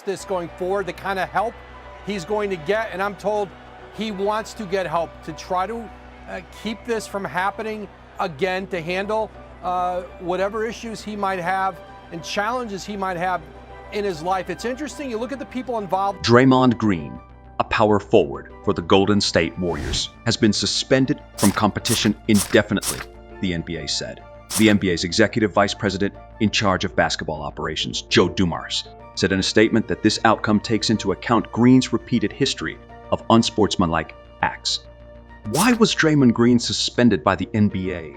this going forward, the kind of help he's going to get, and I'm told he wants to get help to try to keep this from happening again, to handle whatever issues he might have and challenges he might have in his life. It's interesting, you look at the people involved. Draymond Green, a power forward for the Golden State Warriors, has been suspended from competition indefinitely, the NBA said. The NBA's executive vice president in charge of basketball operations, Joe Dumars, said in a statement that this outcome takes into account Green's repeated history of unsportsmanlike acts. Why was Draymond Green suspended by the NBA?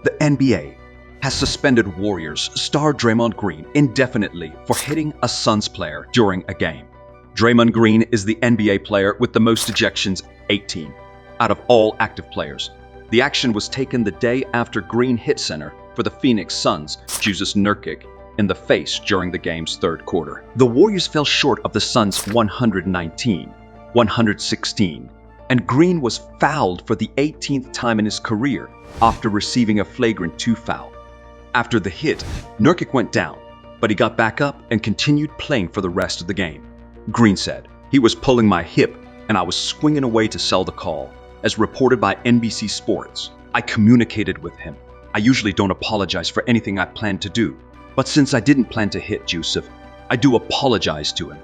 The NBA has suspended Warriors star Draymond Green indefinitely for hitting a Suns player during a game. Draymond Green is the NBA player with the most ejections, 18, out of all active players. The action was taken the day after Green hit center for the Phoenix Suns, Jusuf Nurkic, in the face during the game's third quarter. The Warriors fell short of the Suns' 119-116, and Green was fouled for the 18th time in his career after receiving a flagrant 2 foul. After the hit, Nurkic went down, but he got back up and continued playing for the rest of the game. Green said, "He was pulling my hip and I was swinging away to sell the call." As reported by NBC Sports, "I communicated with him. I usually don't apologize for anything I plan to do, but since I didn't plan to hit Jusuf, I do apologize to him."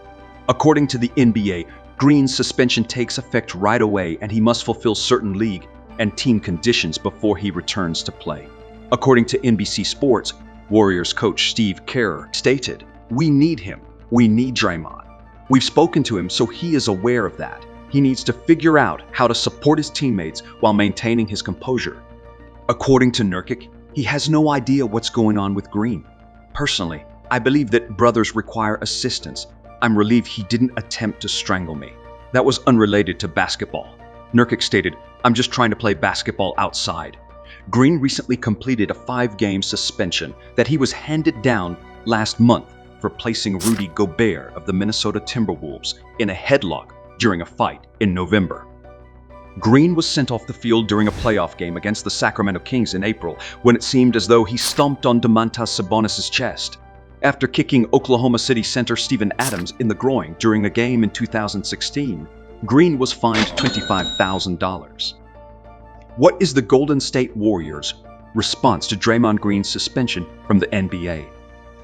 According to the NBA, Green's suspension takes effect right away and he must fulfill certain league and team conditions before he returns to play. According to NBC Sports, Warriors coach Steve Kerr stated, "We need him. We need Draymond. We've spoken to him, so he is aware of that. He needs to figure out how to support his teammates while maintaining his composure." According to Nurkic, he has no idea what's going on with Green. "Personally, I believe that brothers require assistance. I'm relieved he didn't attempt to strangle me. That was unrelated to basketball." Nurkic stated, "I'm just trying to play basketball outside." Green recently completed a 5-game suspension that he was handed down last month for placing Rudy Gobert of the Minnesota Timberwolves in a headlock during a fight in November. Green was sent off the field during a playoff game against the Sacramento Kings in April when it seemed as though he stomped on Domantas Sabonis' chest. After kicking Oklahoma City center Steven Adams in the groin during a game in 2016, Green was fined $25,000. What is the Golden State Warriors' response to Draymond Green's suspension from the NBA?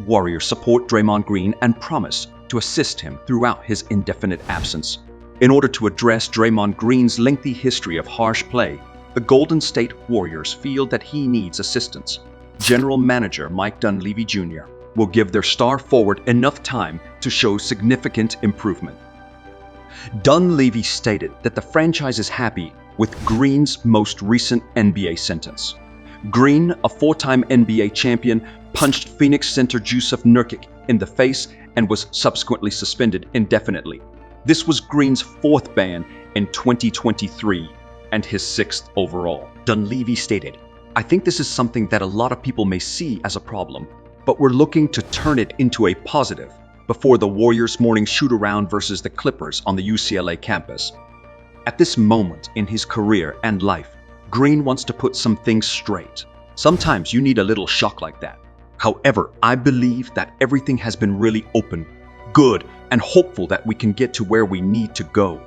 Warriors support Draymond Green and promise to assist him throughout his indefinite absence. In order to address Draymond Green's lengthy history of harsh play, the Golden State Warriors feel that he needs assistance. General Manager Mike Dunleavy Jr. will give their star forward enough time to show significant improvement. Dunleavy stated that the franchise is happy with Green's most recent NBA sentence. Green, a 4-time NBA champion, punched Phoenix center Jusuf Nurkic in the face and was subsequently suspended indefinitely. This was Green's 4th ban in 2023 and his 6th overall. Dunleavy stated, "I think this is something that a lot of people may see as a problem, but we're looking to turn it into a positive before the Warriors' morning shoot-around versus the Clippers on the UCLA campus." At this moment in his career and life, Green wants to put some things straight. Sometimes you need a little shock like that. However, I believe that everything has been really open, good, and hopeful that we can get to where we need to go.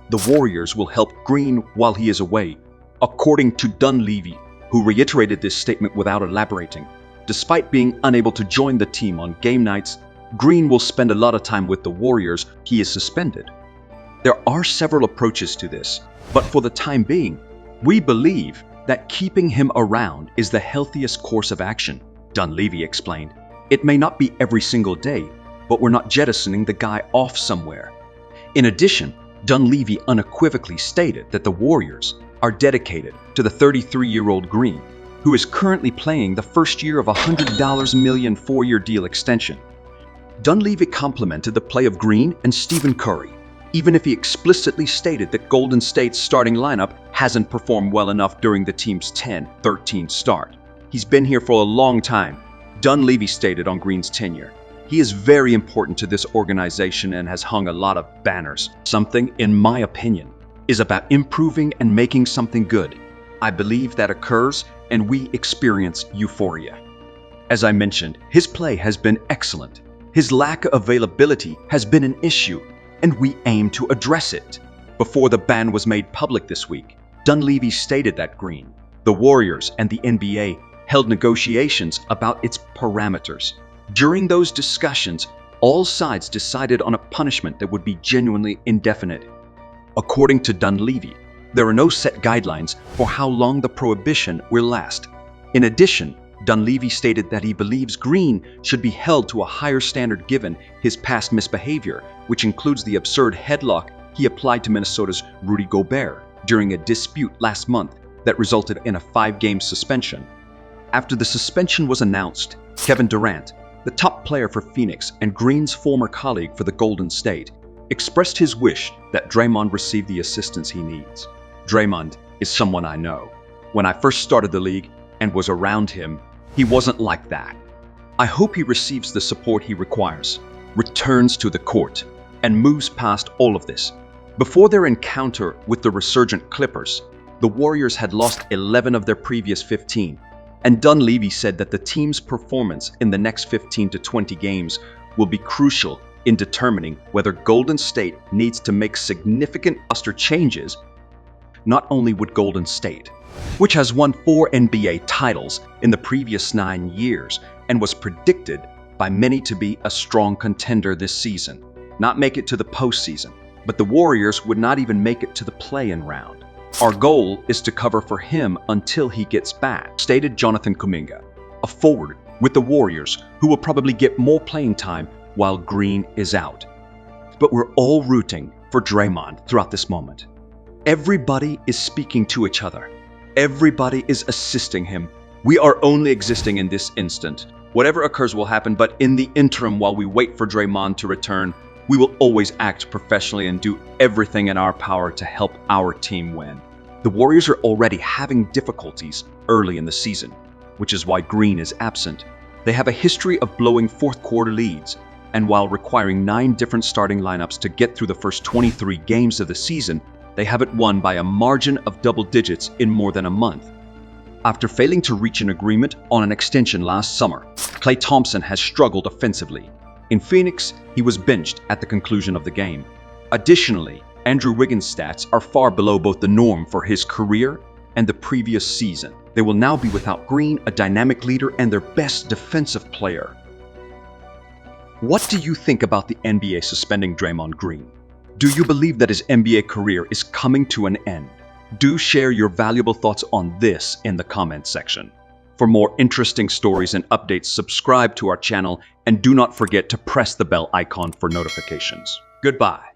The Warriors will help Green while he is away, according to Dunleavy, who reiterated this statement without elaborating. Despite being unable to join the team on game nights, Green will spend a lot of time with the Warriors. He is suspended. There are several approaches to this, but for the time being, we believe that keeping him around is the healthiest course of action, Dunleavy explained. "It may not be every single day, but we're not jettisoning the guy off somewhere." In addition, Dunleavy unequivocally stated that the Warriors are dedicated to the 33-year-old Green, who is currently playing the first year of a $100 million 4-year deal extension. Dunleavy complimented the play of Green and Stephen Curry, even if he explicitly stated that Golden State's starting lineup hasn't performed well enough during the team's 10-13 start. "He's been here for a long time," Dunleavy stated on Green's tenure. "He is very important to this organization and has hung a lot of banners. Something, in my opinion, is about improving and making something good. I believe that occurs and we experience euphoria." As I mentioned, his play has been excellent. His lack of availability has been an issue, and we aim to address it. Before the ban was made public this week, Dunleavy stated that Green, the Warriors, and the NBA held negotiations about its parameters. During those discussions, all sides decided on a punishment that would be genuinely indefinite. According to Dunleavy, there are no set guidelines for how long the prohibition will last. In addition, Dunleavy stated that he believes Green should be held to a higher standard given his past misbehavior, which includes the absurd headlock he applied to Minnesota's Rudy Gobert during a dispute last month that resulted in a 5-game suspension. After the suspension was announced, Kevin Durant, the top player for Phoenix and Green's former colleague for the Golden State, expressed his wish that Draymond receive the assistance he needs. Draymond is someone I know. When I first started the league and was around him, he wasn't like that. I hope he receives the support he requires, returns to the court, and moves past all of this. Before their encounter with the resurgent Clippers, the Warriors had lost 11 of their previous 15, and Dunleavy said that the team's performance in the next 15 to 20 games will be crucial in determining whether Golden State needs to make significant roster changes. Not only would Golden State, which has won 4 NBA titles in the previous 9 years and was predicted by many to be a strong contender this season, not make it to the postseason, but the Warriors would not even make it to the play-in round. Our goal is to cover for him until he gets back, stated Jonathan Kuminga, a forward with the Warriors who will probably get more playing time while Green is out. But we're all rooting for Draymond throughout this moment. Everybody is speaking to each other. Everybody is assisting him. We are only existing in this instant. Whatever occurs will happen, but in the interim, while we wait for Draymond to return, we will always act professionally and do everything in our power to help our team win. The Warriors are already having difficulties early in the season, which is why Green is absent. They have a history of blowing fourth-quarter leads, and while requiring 9 different starting lineups to get through the first 23 games of the season, they haven't won by a margin of double digits in more than a month. After failing to reach an agreement on an extension last summer, Klay Thompson has struggled offensively. In Phoenix, he was benched at the conclusion of the game. Additionally, Andrew Wiggins' stats are far below both the norm for his career and the previous season. They will now be without Green, a dynamic leader, and their best defensive player. What do you think about the NBA suspending Draymond Green? Do you believe that his NBA career is coming to an end? Do share your valuable thoughts on this in the comments section. For more interesting stories and updates, subscribe to our channel and do not forget to press the bell icon for notifications. Goodbye.